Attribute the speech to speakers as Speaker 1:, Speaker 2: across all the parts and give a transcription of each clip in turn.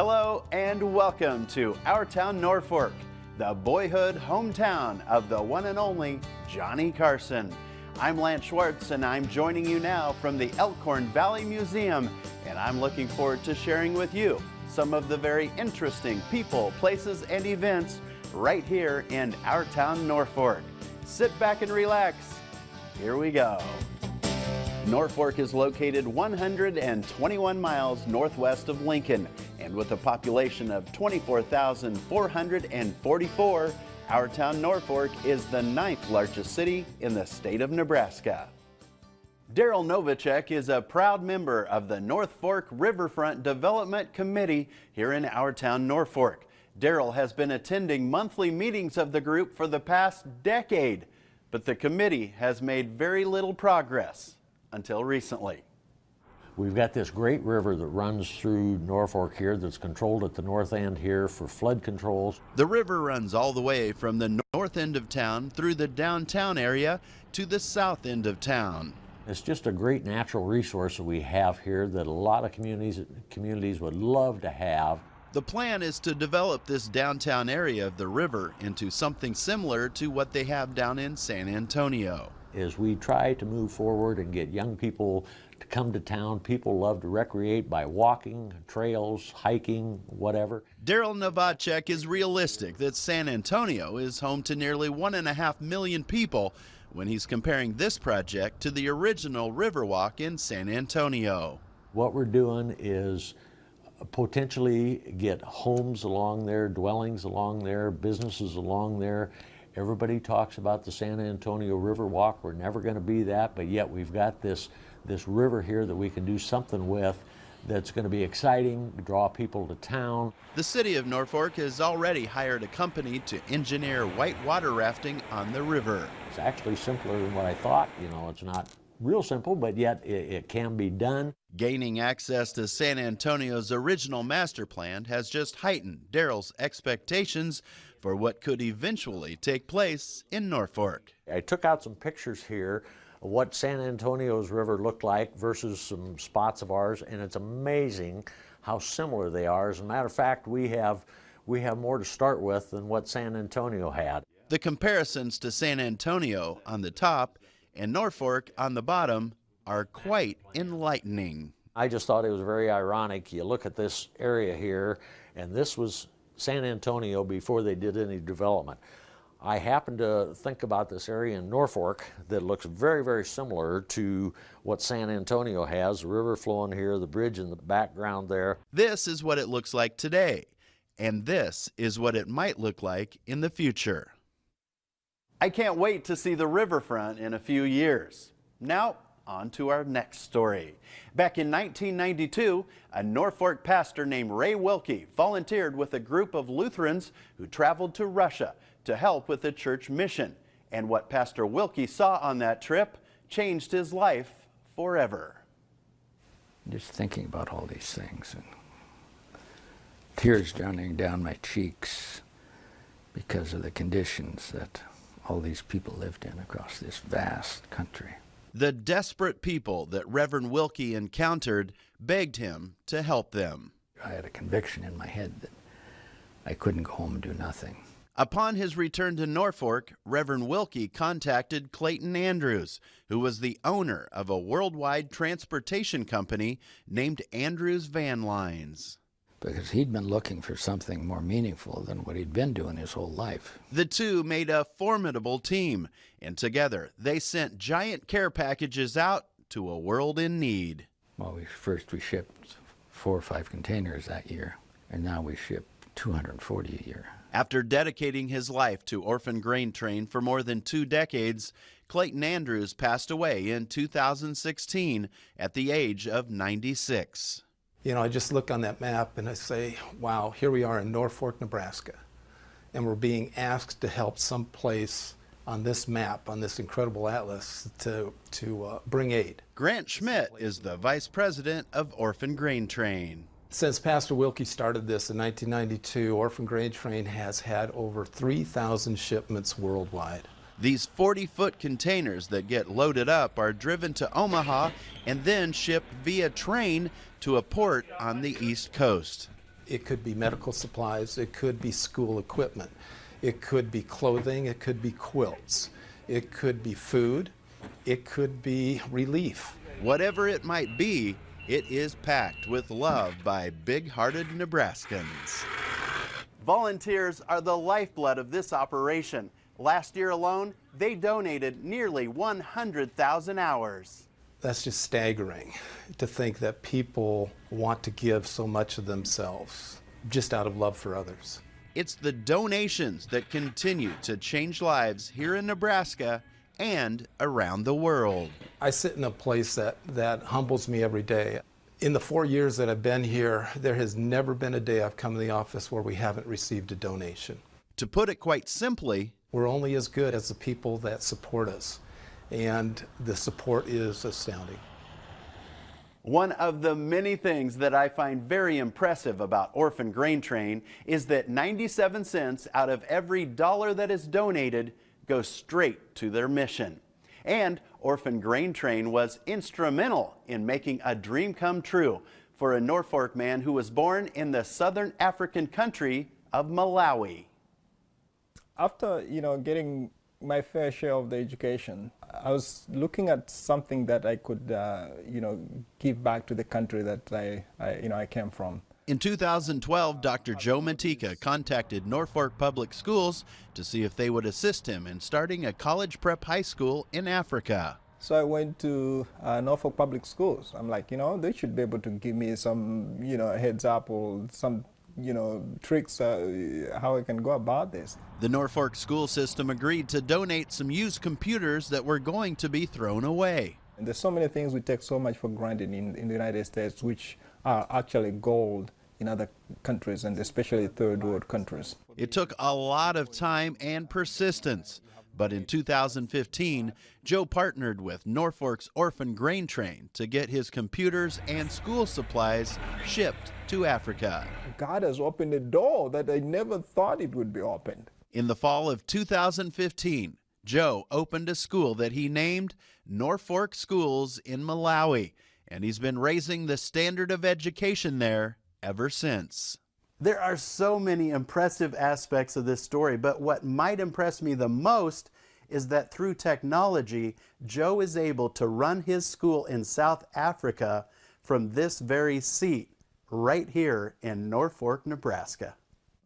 Speaker 1: Hello and welcome to our town, Norfolk, the boyhood hometown of the one and only Johnny Carson. I'm Lance Schwartz and I'm joining you now from the Elkhorn Valley Museum, and I'm looking forward to sharing with you some of the very interesting people, places, and events right here in our town, Norfolk. Sit back and relax. Here we go. Norfolk is located 121 miles northwest of Lincoln, and with a population of 24,444, our town Norfolk is the 9th largest city in the state of Nebraska. Daryl Novacek is a proud member of the Norfolk Riverfront Development Committee here in our town Norfolk. Daryl has been attending monthly meetings of the group for the past decade, but the committee has made very little progress until recently.
Speaker 2: We've got this great river that runs through Norfolk here that's controlled at the north end here for flood controls.
Speaker 1: The river runs all the way from the north end of town through the downtown area to the south end of town.
Speaker 2: It's just a great natural resource that we have here that a lot of communities would love to have.
Speaker 1: The plan is to develop this downtown area of the river into something similar to what they have down in San Antonio.
Speaker 2: As we try to move forward and get young people to come to town, people love to recreate by walking, trails, hiking, whatever.
Speaker 1: Daryl Novacek is realistic that San Antonio is home to nearly 1.5 million people when he's comparing this project to the original Riverwalk in San Antonio.
Speaker 2: What we're doing is potentially get homes along there, dwellings along there, businesses along there. Everybody talks about the San Antonio Riverwalk. We're never going to be that, but yet we've got this river here that we can do something with that's going to be exciting, draw people to town.
Speaker 1: The city of Norfolk has already hired a company to engineer whitewater rafting on the river.
Speaker 2: It's actually simpler than what I thought. You know, it's not real simple, but yet it can be done.
Speaker 1: Gaining access to San Antonio's original master plan has just heightened Daryl's expectations for what could eventually take place in Norfolk.
Speaker 2: I took out some pictures here of what San Antonio's river looked like versus some spots of ours, and it's amazing how similar they are. As a matter of fact, we have more to start with than what San Antonio had.
Speaker 1: The comparisons to San Antonio on the top and Norfolk on the bottom are quite enlightening.
Speaker 2: I just thought it was very ironic. You look at this area here, and this was San Antonio before they did any development. I happen to think about this area in Norfolk that looks very, very similar to what San Antonio has, the river flowing here, the bridge in the background there.
Speaker 1: This is what it looks like today, and this is what it might look like in the future. I can't wait to see the riverfront in a few years. Now, on to our next story. Back in 1992, a Norfolk pastor named Ray Wilkie volunteered with a group of Lutherans who traveled to Russia to help with the church mission. And what Pastor Wilkie saw on that trip changed his life forever.
Speaker 3: Just thinking about all these things and tears running down my cheeks because of the conditions that all these people lived in across this vast country.
Speaker 1: The desperate people that Reverend Wilkie encountered begged him to help them.
Speaker 3: I had a conviction in my head that I couldn't go home and do nothing.
Speaker 1: Upon his return to Norfolk, Reverend Wilkie contacted Clayton Andrews, who was the owner of a worldwide transportation company named Andrews Van Lines.
Speaker 3: Because he'd been looking for something more meaningful than what he'd been doing his whole life.
Speaker 1: The two made a formidable team, and together they sent giant care packages out to a world in need.
Speaker 3: Well, we shipped 4 or 5 containers that year, and now we ship 240 a year.
Speaker 1: After dedicating his life to Orphan Grain Train for more than 2 decades, Clayton Andrews passed away in 2016 at the age of 96.
Speaker 4: You know, I just look on that map and I say, wow, here we are in Norfolk, Nebraska, and we're being asked to help someplace on this map, on this incredible atlas, to bring aid.
Speaker 1: Grant Schmidt is the vice president of Orphan Grain Train.
Speaker 4: Since Pastor Wilkie started this in 1992, Orphan Grain Train has had over 3,000 shipments worldwide.
Speaker 1: These 40-foot containers that get loaded up are driven to Omaha and then shipped via train to a port on the East Coast.
Speaker 4: It could be medical supplies, it could be school equipment, it could be clothing, it could be quilts, it could be food, it could be relief.
Speaker 1: Whatever it might be, it is packed with love by big-hearted Nebraskans. Volunteers are the lifeblood of this operation. Last year alone, they donated nearly 100,000 hours.
Speaker 4: That's just staggering to think that people want to give so much of themselves just out of love for others.
Speaker 1: It's the donations that continue to change lives here in Nebraska and around the world.
Speaker 4: I sit in a place that humbles me every day. In the 4 years that I've been here, there has never been a day I've come to the office where we haven't received a donation.
Speaker 1: To put it quite simply,
Speaker 4: we're only as good as the people that support us, and the support is astounding.
Speaker 1: one of the many things that I find very impressive about Orphan Grain Train is that 97 cents out of every dollar that is donated goes straight to their mission. And Orphan Grain Train was instrumental in making a dream come true for a Norfolk man who was born in the southern African country of Malawi.
Speaker 5: After, getting my fair share of the education, I was looking at something that I could, give back to the country that I came from.
Speaker 1: In 2012, Dr. Joe Matika contacted Norfolk Public Schools to see if they would assist him in starting a college prep high school in Africa.
Speaker 5: So I went to Norfolk Public Schools. I'm like, they should be able to give me some, heads up or some, tricks how I can go about this.
Speaker 1: The Norfolk school system agreed to donate some used computers that were going to be thrown away.
Speaker 5: And there's so many things we take so much for granted in the United States, which are actually gold in other countries, and especially third world countries.
Speaker 1: It took a lot of time and persistence, but in 2015, Joe partnered with Norfolk's Orphan Grain Train to get his computers and school supplies shipped to Africa.
Speaker 5: God has opened a door that I never thought it would be opened.
Speaker 1: In the fall of 2015, Joe opened a school that he named Norfolk Schools in Malawi, and he's been raising the standard of education there ever since. There are so many impressive aspects of this story, but what might impress me the most is that through technology, Joe is able to run his school in South Africa from this very seat right here in Norfolk, Nebraska.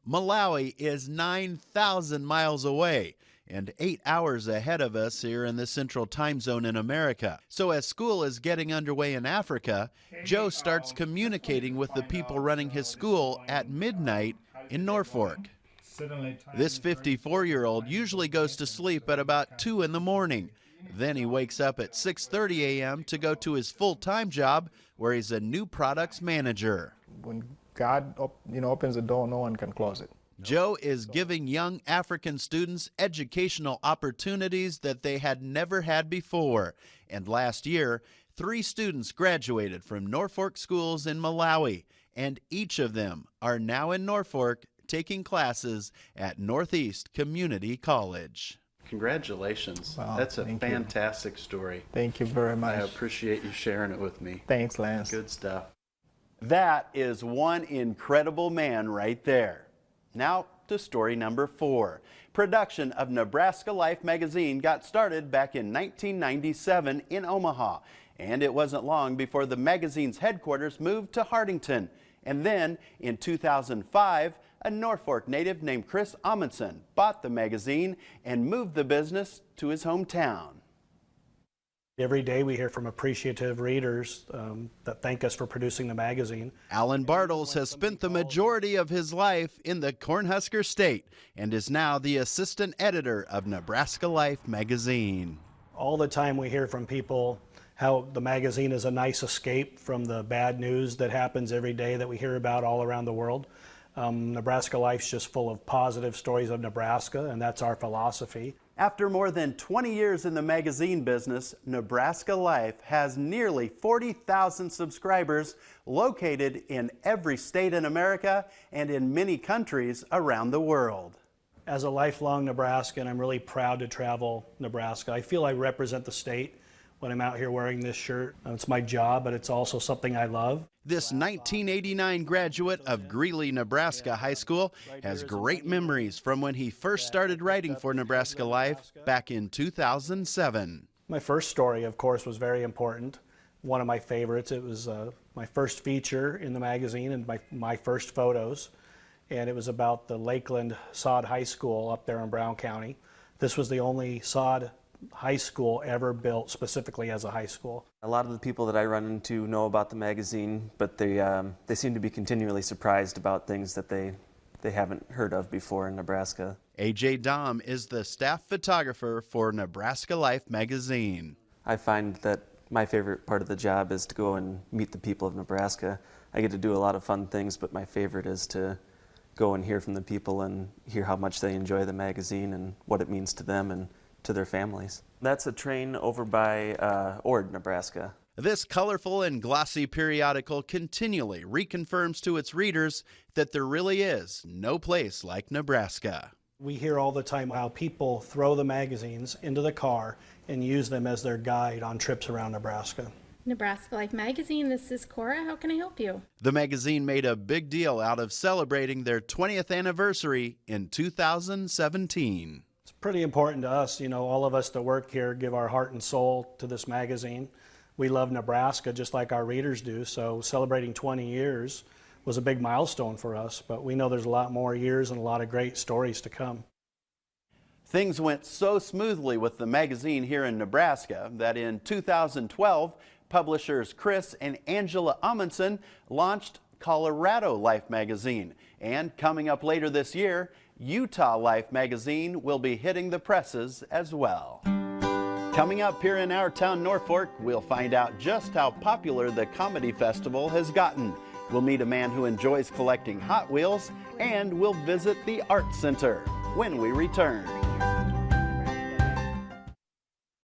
Speaker 1: Malawi is 9,000 miles away and 8 hours ahead of us here in the central time zone in America. So as school is getting underway in Africa, Joe starts communicating with the people running his school at midnight in Norfolk. This 54-year-old usually goes to sleep at about 2 in the morning. Then he wakes up at 6:30 a.m. to go to his full-time job where he's a new products manager.
Speaker 5: When God opens the door, no one can close it.
Speaker 1: Joe is giving young African students educational opportunities that they had never had before. And last year, 3 students graduated from Norfolk Schools in Malawi, and each of them are now in Norfolk taking classes at Northeast Community College. Congratulations.
Speaker 5: Wow,
Speaker 1: that's a
Speaker 5: thank you.
Speaker 1: Fantastic story.
Speaker 5: Thank you very much.
Speaker 1: I appreciate you sharing it with me.
Speaker 5: Thanks, Lance.
Speaker 1: Good stuff. That is one incredible man right there. Now to story number 4. Production of Nebraska Life magazine got started back in 1997 in Omaha, and it wasn't long before the magazine's headquarters moved to Hardington. And then in 2005, a Norfolk native named Chris Amundsen bought the magazine and moved the business to his hometown.
Speaker 6: Every day we hear from appreciative readers that thank us for producing the magazine.
Speaker 1: Alan Bartles has spent the majority of his life in the Cornhusker State and is now the assistant editor of Nebraska Life magazine.
Speaker 6: All the time we hear from people how the magazine is a nice escape from the bad news that happens every day that we hear about all around the world. Nebraska Life's just full of positive stories of Nebraska, and that's our philosophy.
Speaker 1: After more than 20 years in the magazine business, Nebraska Life has nearly 40,000 subscribers located in every state in America and in many countries around the world.
Speaker 6: As a lifelong Nebraskan, I'm really proud to travel Nebraska. I feel I represent the state when I'm out here wearing this shirt. It's my job, but it's also something I love.
Speaker 1: This 1989 graduate of Greeley, Nebraska High School has great memories from when he first started writing for Nebraska Life back in 2007.
Speaker 6: My first story, of course, was very important. One of my favorites. It was my first feature in the magazine and my first photos. And it was about the Lakeland Sod High School up there in Brown County. This was the only sod high school ever built specifically as a high school.
Speaker 7: A lot of the people that I run into know about the magazine, but they seem to be continually surprised about things that they haven't heard of before in Nebraska.
Speaker 1: A.J. Dom is the staff photographer for Nebraska Life magazine.
Speaker 7: I find that my favorite part of the job is to go and meet the people of Nebraska. I get to do a lot of fun things, but my favorite is to go and hear from the people and hear how much they enjoy the magazine and what it means to them and to their families. That's a train over by Ord, Nebraska.
Speaker 1: This colorful and glossy periodical continually reconfirms to its readers that there really is no place like Nebraska.
Speaker 6: We hear all the time how people throw the magazines into the car and use them as their guide on trips around Nebraska.
Speaker 8: Nebraska Life magazine, this is Cora. How can I help you?
Speaker 1: The magazine made a big deal out of celebrating their 20th anniversary in 2017.
Speaker 6: It's pretty important to us, all of us that work here give our heart and soul to this magazine. We love Nebraska just like our readers do, so celebrating 20 years was a big milestone for us, but we know there's a lot more years and a lot of great stories to come.
Speaker 1: Things went so smoothly with the magazine here in Nebraska that in 2012, publishers Chris and Angela Amundsen launched Colorado Life magazine. And coming up later this year, Utah Life magazine will be hitting the presses as well. Coming up here in our town, Norfolk, we'll find out just how popular the comedy festival has gotten. We'll meet a man who enjoys collecting Hot Wheels, and we'll visit the Art Center when we return.